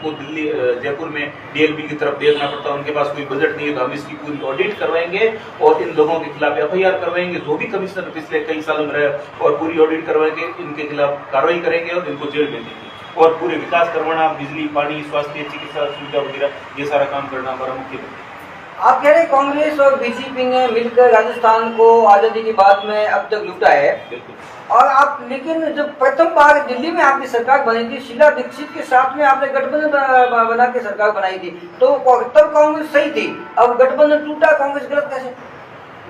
हमको दिल्ली जयपुर में डीएलपी की तरफ देखना पड़ता है, उनके पास कोई बजट नहीं है, तो हम इसकी पूरी ऑडिट करवाएंगे और इन लोगों के खिलाफ एफआईआर करवाएंगे जो भी कमिश्नर पिछले कई सालों में रहे, और पूरी ऑडिट करवाएंगे, इनके खिलाफ कार्रवाई करेंगे और इनको जेल में देंगे। और पूरे विकास करवाना, बिजली, पानी, स्वास्थ्य, चिकित्सा सुविधा वगैरह ये सारा काम करना हमारा मुख्य है। आप कह रहे कांग्रेस और बीजेपी ने मिलकर राजस्थान को आजादी की बाद में अब तक लूटा है, और आप लेकिन जब प्रथम बार दिल्ली में आपकी सरकार बनी थी, शीला दीक्षित के साथ में आपने गठबंधन बना के सरकार बनाई थी, तो तब कांग्रेस सही थी, अब गठबंधन टूटा, कांग्रेस गलत कैसे?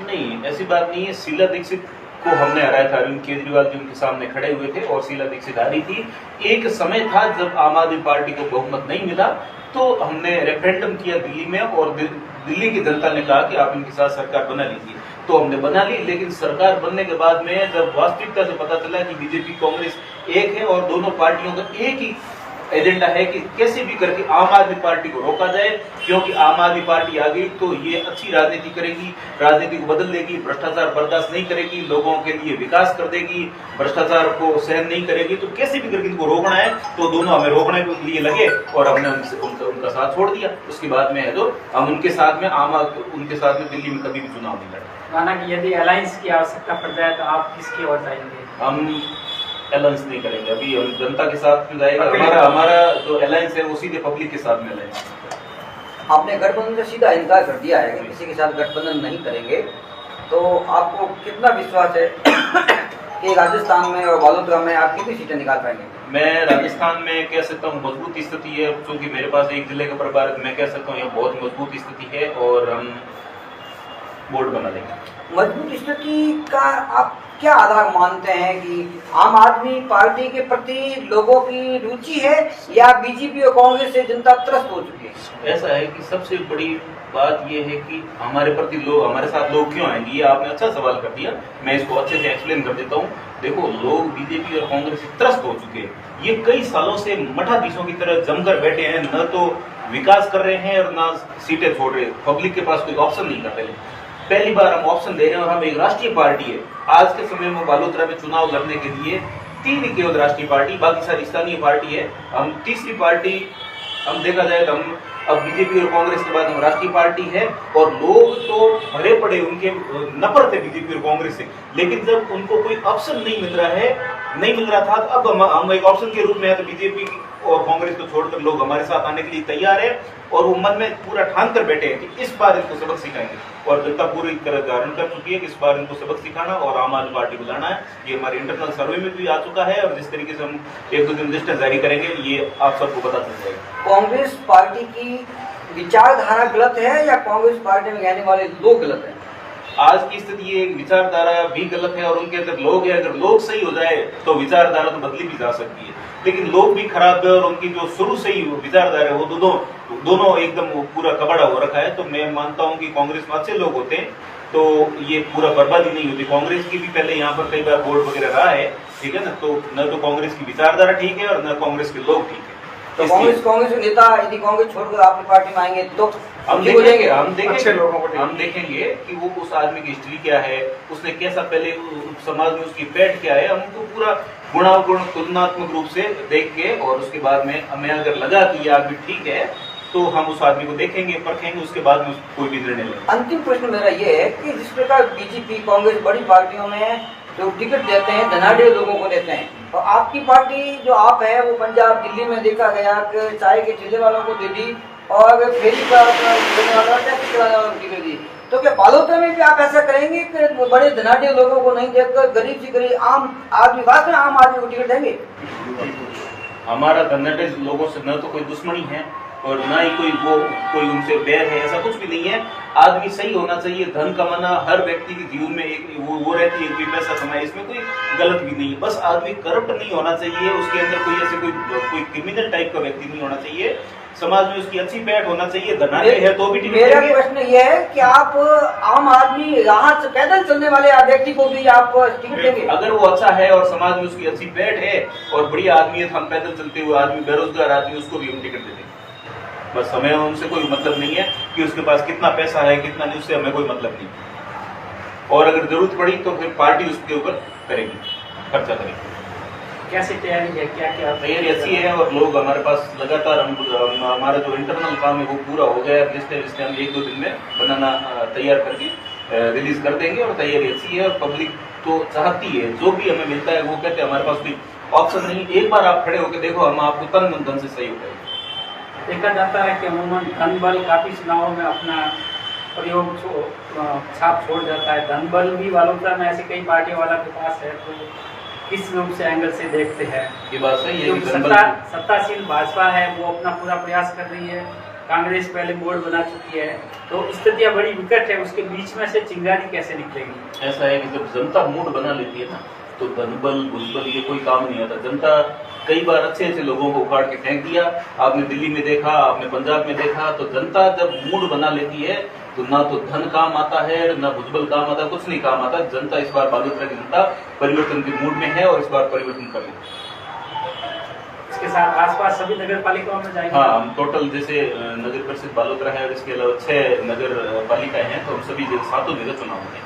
नहीं, ऐसी बात नहीं है। शीला दीक्षित को हमने हराया था, अरविंद केजरीवाल जी उनके सामने खड़े हुए थे और शीला दीक्षित हारी थी। एक समय था जब आम आदमी पार्टी को बहुमत नहीं मिला, तो हमने रेफरेंडम किया दिल्ली में और दिल्ली की जनता ने कहा कि आप इनके साथ सरकार बना लीजिए, तो हमने बना ली। लेकिन सरकार बनने के बाद में जब वास्तविकता से पता चला कि बीजेपी कांग्रेस एक है और दोनों पार्टियों का एक ही एजेंडा है कि कैसे भी करके आम आदमी पार्टी को रोका जाए, क्योंकि आम आदमी पार्टी आ गई तो ये अच्छी राजनीति करेगी, राजनीति को बदल देगी, भ्रष्टाचार बर्दाश्त नहीं करेगी, लोगों के लिए विकास कर देगी, भ्रष्टाचार को सहन नहीं करेगी, तो कैसे भी करके इनको रोकना है, तो दोनों हमें रोकने के लिए लगे और हमने उनका साथ छोड़ दिया। उसके बाद में है तो हम उनके साथ में दिल्ली में कभी भी चुनाव नहीं लड़े। माना कि यदि अलायंस की आवश्यकता पड़ जाए तो आप किसकी ओर जाएंगे? हम अलायंस नहीं करेंगे, अभी हम जनता के साथ में जाएगा। हमारा जो अलायंस है वो सीधे पब्लिक के साथ में अलायंस। आपने गठबंधन से सीधा इनकार कर दिया है कि किसी के साथ गठबंधन नहीं करेंगे, तो आपको कितना विश्वास है कि राजस्थान में और बालोतरा में आप कितनी सीटें निकाल पाएंगे? मैं राजस्थान में कह सकता हूँ मजबूत स्थिति है, क्योंकि मेरे पास एक जिले का प्रभार, मैं कह सकता हूँ यहाँ बहुत मजबूत स्थिति है और हम बोर्ड बना लेंगे। मजबूत स्थिति का आप क्या आधार मानते हैं कि आम आदमी पार्टी के प्रति लोगों की रुचि है या बीजेपी और कांग्रेस से जनता त्रस्त हो चुकी है? ऐसा है कि सबसे बड़ी बात यह है कि हमारे प्रति लोग, हमारे साथ लोग क्यों आएंगे, ये आपने अच्छा सवाल कर दिया, मैं इसको अच्छे से एक्सप्लेन कर देता हूँ। देखो, लोग बीजेपी और कांग्रेस से त्रस्त हो चुके हैं, ये कई सालों से मठाधीशों की तरह जमकर बैठे हैं, न तो विकास कर रहे हैं और न सीटें छोड़ रहे, पब्लिक के पास कोई ऑप्शन नहीं कर रहे। पहली बार हम ऑप्शन दे रहे हैं और हम एक राष्ट्रीय पार्टी है। आज के समय में बालोतरा में चुनाव लड़ने के लिए 3 ही केवल राष्ट्रीय पार्टी, बाकी सारी स्थानीय पार्टी है। हम तीसरी पार्टी, हम देखा जाए तो हम अब बीजेपी और कांग्रेस के बाद हम राष्ट्रीय पार्टी है, और लोग तो भरे पड़े, उनके नफरत है बीजेपी और कांग्रेस से। लेकिन जब उनको कोई ऑप्शन नहीं मिल रहा था, तो अब हम एक ऑप्शन के रूप में है, तो बीजेपी और कांग्रेस को छोड़कर लोग हमारे साथ आने के लिए तैयार है और वो मन में पूरा ठान कर बैठे हैं कि इस बार इनको सबक सिखाएंगे, और जनता पूरी तरह धारण कर चुकी है कि इस बार इनको सबक सिखाना और आम आदमी पार्टी को लाना है। ये हमारे इंटरनल सर्वे में भी आ चुका है और जिस तरीके से हम 1-2 दिन लिस्ट जारी करेंगे, ये आप सबको पता चल जाएगा। कांग्रेस पार्टी की विचारधारा गलत है या कांग्रेस पार्टी में रहने वाले लोग गलत हैं? आज की स्थिति ये विचारधारा भी गलत है और उनके अंदर लोग है। अगर लोग सही हो जाए तो विचारधारा तो बदली भी जा सकती है, लेकिन लोग भी खराब है और उनकी जो शुरू से ही विचारधारा है वो दोनों एकदम पूरा कबाड़ा हो रखा है। तो मैं मानता हूँ कि कांग्रेस में अच्छे लोग होते हैं तो ये पूरा बर्बादी नहीं होती। कांग्रेस की भी पहले यहाँ पर कई बार बोर्ड वगैरह रहा है, ठीक है ना, तो न तो कांग्रेस की विचारधारा ठीक है और न कांग्रेस के लोग ठीक है। तो कांग्रेस के नेता यदि कांग्रेस छोड़कर आपकी पार्टी में आएंगे तो हम देखेंगे कि वो उस आदमी की हिस्ट्री क्या है, उसने कैसा पहले समाज में उसकी पैठ क्या है, हमको पूरा गुणावगुण तुलनात्मक रूप से देख के, और उसके बाद में हमें अगर लगा कि ये आदमी ठीक है तो हम उस आदमी को देखेंगे, परखेंगे, उसके बाद में कोई भी निर्णय लेंगे। अंतिम प्रश्न मेरा ये है कि जिस प्रकार बीजेपी कांग्रेस बड़ी पार्टियों में जो टिकट देते हैं धनाढ़ लोगों को देते हैं, और आपकी पार्टी जो आप है वो पंजाब दिल्ली में देखा गया कि चाय के ठेले वालों को दे दी और फेरी का देने वाला टैक्सी चलाने वालों को टिकट दी, तो क्या बालोतरा में भी आप ऐसा करेंगे कि बड़े धनाढ़ लोगों को नहीं देकर गरीब से गरीब आम आदमी को टिकट देंगे? हमारा धनाढ़ लोगों से न तो कोई दुश्मनी है और ना ही कोई उनसे बैर है, ऐसा कुछ भी नहीं है। आदमी सही होना चाहिए, धन कमाना हर व्यक्ति के जीवन में एक वो रहती है, कोई पैसा कमाए, इसमें कोई गलत भी नहीं है। बस आदमी करप्ट नहीं होना चाहिए, उसके अंदर कोई ऐसे कोई क्रिमिनल टाइप का व्यक्ति नहीं होना चाहिए, समाज में उसकी अच्छी पैठ होना चाहिए। धनाढ़ है तो भी मेरा प्रश्न यह है कि आप आम आदमी यहाँ से पैदल चलने वाले व्यक्ति को भी आप टिकट देंगे? अगर वो अच्छा है और समाज में उसकी अच्छी पैठ है और बढ़िया आदमी है, हम पैदल चलते हुए आदमी, बेरोजगार आदमी, उसको भी हम टिकट दे देंगे। बस हमें उनसे कोई मतलब नहीं है कि उसके पास कितना पैसा है कितना नहीं, उससे हमें कोई मतलब नहीं। और अगर जरूरत पड़ी तो फिर पार्टी उसके ऊपर करेगी, खर्चा करेगी। कैसे तैयारी है, क्या क्या तैयारी अच्छी है और लोग हमारे पास लगातार हमारा जो इंटरनल काम है वो पूरा हो गया है। लिस्टें हम 1-2 दिन में बनाना तैयार करके रिलीज कर देंगे और तैयारी अच्छी है और पब्लिक तो चाहती है, जो भी हमें मिलता है वो कहते हैं हमारे पास कोई ऑप्शन नहीं, एक बार आप खड़े होकर देखो, हम आपको तन मन धन से सही उठाएंगे। देखा जाता है कि अमूमन धन बल काफी चुनावों में अपना प्रयोग छाप छोड़ जाता है, धन बल भी वालोता में ऐसी कई पार्टियों वाला के पास है, तो किस रूप से एंगल से देखते हैं? ये बात सही है कि सत्तासीन भाजपा है वो अपना पूरा प्रयास कर रही है, कांग्रेस पहले बोर्ड बना चुकी है, तो स्थितियां बड़ी विकट है, उसके बीच में से चिंगारी कैसे निकलेगी? ऐसा है कि जब जनता मूड बना लेती है ना, तो धनबल भुजबल ये कोई काम नहीं आता। जनता कई बार अच्छे अच्छे लोगों को उखाड़ के फेंक दिया, आपने दिल्ली में देखा, आपने पंजाब में देखा, तो जनता जब मूड बना लेती है तो ना तो धन काम आता है, ना भुजबल काम आता, कुछ नहीं काम आता। जनता इस बार बालोतरा की जनता परिवर्तन के मूड में है और इस बार परिवर्तन कर लेगी। इसके साथ आसपास सभी नगर पालिकाओं में जाएंगे? हाँ, हम टोटल जैसे नगर परिषद बालोतरा है और इसके अलावा 6 नगर पालिकाएं हैं, तो हम सभी 7 जगह चुनाव होंगे।